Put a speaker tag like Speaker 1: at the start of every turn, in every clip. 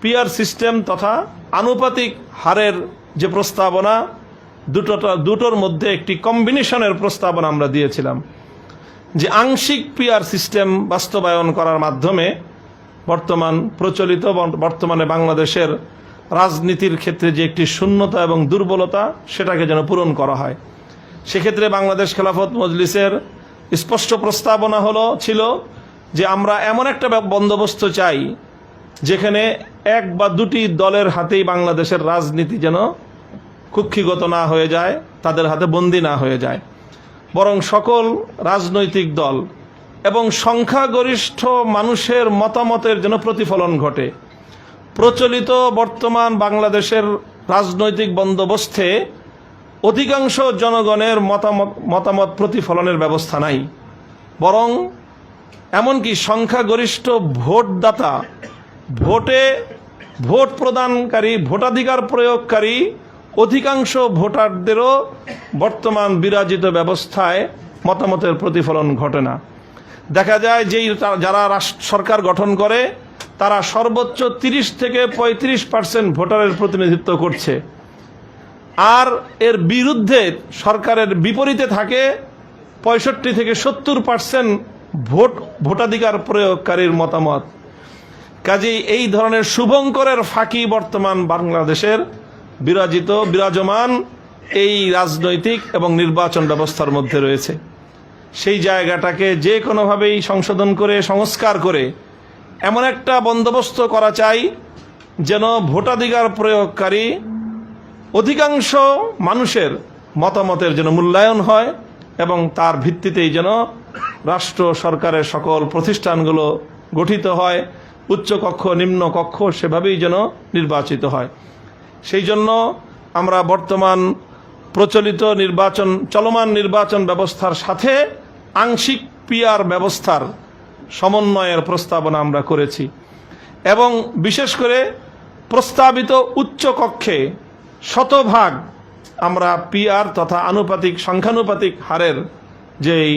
Speaker 1: PR system তথা আনুপাতিক হারের যে প্রস্তাবনা, দুটোর মধ্যে একটি কম্বিনেশনের প্রস্তাবনা আমরা দিয়েছিলাম, যে আংশিক পিআর সিস্টেম বাস্তবায়ন করার মাধ্যমে বর্তমানে বাংলাদেশের রাজনীতির ক্ষেত্রে যে একটি শূন্যতা এবং দুর্বলতা, সেটাকে যেন পূরণ করা হয়। সেক্ষেত্রে বাংলাদেশ খেলাফত মজলিসের স্পষ্ট প্রস্তাবনা ছিল যে আমরা এমন একটা বন্দোবস্ত চাই যেখানে এক বা দুটি দলের হাতেই বাংলাদেশের রাজনীতি যেন কুক্ষিগত না হয়ে যায়, তাদের হাতে বন্দী না হয়ে যায়, বরং সকল রাজনৈতিক দল এবং সংখ্যাগরিষ্ঠ মানুষের মতামতের যেন প্রতিফলন ঘটে। প্রচলিত বর্তমান বাংলাদেশের রাজনৈতিক বন্দোবস্তে অধিকাংশ জনগণের মতামত প্রতিফলনের ব্যবস্থা নাই, বরং এমনকি সংখ্যাগরিষ্ঠ ভোটদাতা, ভোট প্রদানকারী, ভোটাধিকার প্রয়োগকারী অধিকাংশ ভোটারদেরও বর্তমান বিরাজিত ব্যবস্থায় মতামতের প্রতিফলন ঘটে না। দেখা যায় যে যারা সরকার গঠন করে তারা সর্বোচ্চ 30 থেকে 35% ভোটারের প্রতিনিধিত্ব করছে, আর এর বিরুদ্ধে সরকারের বিপরীতে থাকে 65 থেকে 70% ভোটাধিকার প্রয়োগকারীর মতামত। কাজেই এই ধরনের শুভঙ্করের ফাঁকি বর্তমান বাংলাদেশের বিরাজমান এই রাজনৈতিক এবং নির্বাচন ব্যবস্থার মধ্যে রয়েছে। সেই জায়গাটাকে যে কোনোভাবেই সংশোধন করে, সংস্কার করে এমন একটা বন্দোবস্ত করা চাই যেন ভোটাধিকার প্রয়োগকারী অধিকাংশ মানুষের মতামতের যেন মূল্যায়ন হয় এবং তার ভিত্তিতেই যেন রাষ্ট্র সরকারের সকল প্রতিষ্ঠানগুলো গঠিত হয়, উচ্চকক্ষ নিম্ন কক্ষ সেভাবেই যেন নির্বাচিত হয়। সেই জন্য আমরা বর্তমান প্রচলিত চলমান নির্বাচন ব্যবস্থার সাথে আংশিক পিআর ব্যবস্থার সমন্বয়ের প্রস্তাবনা আমরা করেছি এবং বিশেষ করে প্রস্তাবিত উচ্চকক্ষে শতভাগ আমরা পিআর তথা সংখ্যানুপাতিক হারের যেই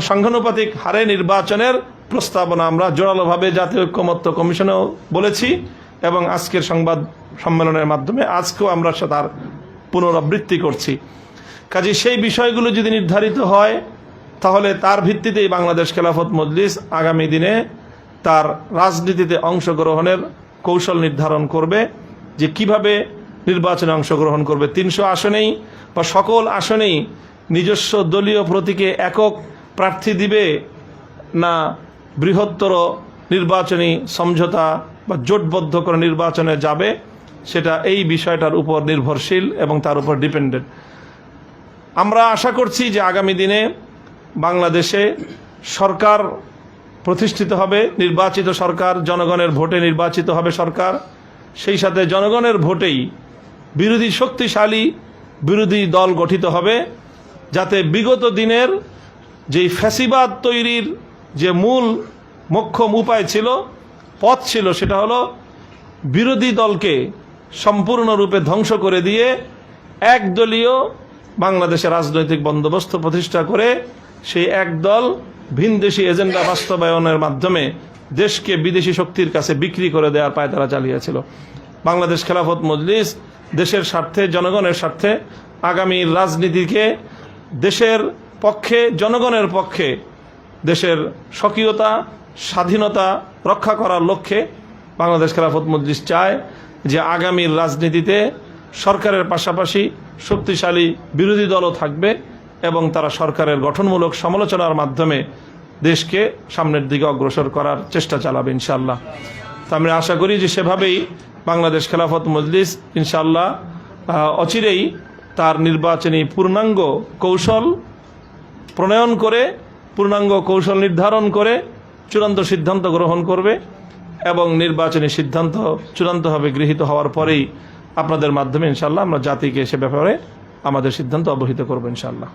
Speaker 1: সংখ্যানুপাতিক হারে নির্বাচনের প্রস্তাবনা আমরা জোরালোভাবে জাতীয় ঐক্যমত্য কমিশনেও বলেছি এবং আজকের সংবাদ সম্মেলনের মাধ্যমে আজকেও আমরা তার পুনরাবৃত্তি করছি। কাজে সেই বিষয়গুলো যদি নির্ধারিত হয় তাহলে তার ভিত্তিতেই বাংলাদেশ খেলাফত মজলিস আগামী দিনে তার রাজনীতিতে অংশগ্রহণের কৌশল নির্ধারণ করবে, যে কিভাবে নির্বাচনে অংশগ্রহণ করবে। 300 আসনেই বা সকল আসনেই নিজস্ব দলীয় প্রতীকে একক প্রার্থী দিবে না বৃহত্তর নির্বাচনী সমঝোতা বা জোটবদ্ধ করে নির্বাচনে যাবে, সেটা এই বিষয়টার উপর নির্ভরশীল এবং তার উপর ডিপেন্ডেন্ট। আমরা আশা করছি যে আগামী দিনে বাংলাদেশে সরকার প্রতিষ্ঠিত হবে, নির্বাচিত সরকার, জনগণের ভোটে নির্বাচিত হবে সরকার, সেই সাথে জনগণের ভোটেই শক্তিশালী বিরোধী দল গঠিত হবে, যাতে বিগত দিনের যেই ফ্যাসিবাদ তৈরির যে মোক্ষম উপায় ছিল, পথ ছিল, সেটা হলো বিরোধী দলকে সম্পূর্ণরূপে ধ্বংস করে দিয়ে একদলীয় বাংলাদেশের রাজনৈতিক বন্দোবস্ত প্রতিষ্ঠা করে সেই একদল ভিনদেশি এজেন্ডা বাস্তবায়নের মাধ্যমে দেশকে বিদেশি শক্তির কাছে বিক্রি করে দেওয়ার পায়তারা চালিয়েছিল। বাংলাদেশ খেলাফত মজলিস দেশের স্বার্থে, জনগণের স্বার্থে আগামীর রাজনীতিকে দেশের পক্ষে, জনগণের পক্ষে, দেশের স্বকীয়তা, স্বাধীনতা রক্ষা করার লক্ষ্যে বাংলাদেশ খেলাফত মজলিস চায় যে আগামীর রাজনীতিতে সরকারের পাশাপাশি শক্তিশালী বিরোধী দলও থাকবে এবং তারা সরকারের গঠনমূলক সমালোচনার মাধ্যমে দেশকে সামনের দিকে অগ্রসর করার চেষ্টা চালাবে ইনশাআল্লাহ। তো আমরা আশা করি যে সেভাবেই বাংলাদেশ খেলাফত মজলিস ইনশাআল্লাহ অচিরেই তার নির্বাচনী পূর্ণাঙ্গ কৌশল প্রণয়ন করে, পূর্ণাঙ্গ কৌশল নির্ধারণ করে চূড়ান্ত সিদ্ধান্ত গ্রহণ করবে এবং নির্বাচনী সিদ্ধান্ত চূড়ান্তভাবে গৃহীত হওয়ার পরেই আপনাদের মাধ্যমে ইনশাআল্লাহ আমরা জাতিকে সে ব্যাপারে আমাদের সিদ্ধান্ত অবহিত করব ইনশাআল্লাহ।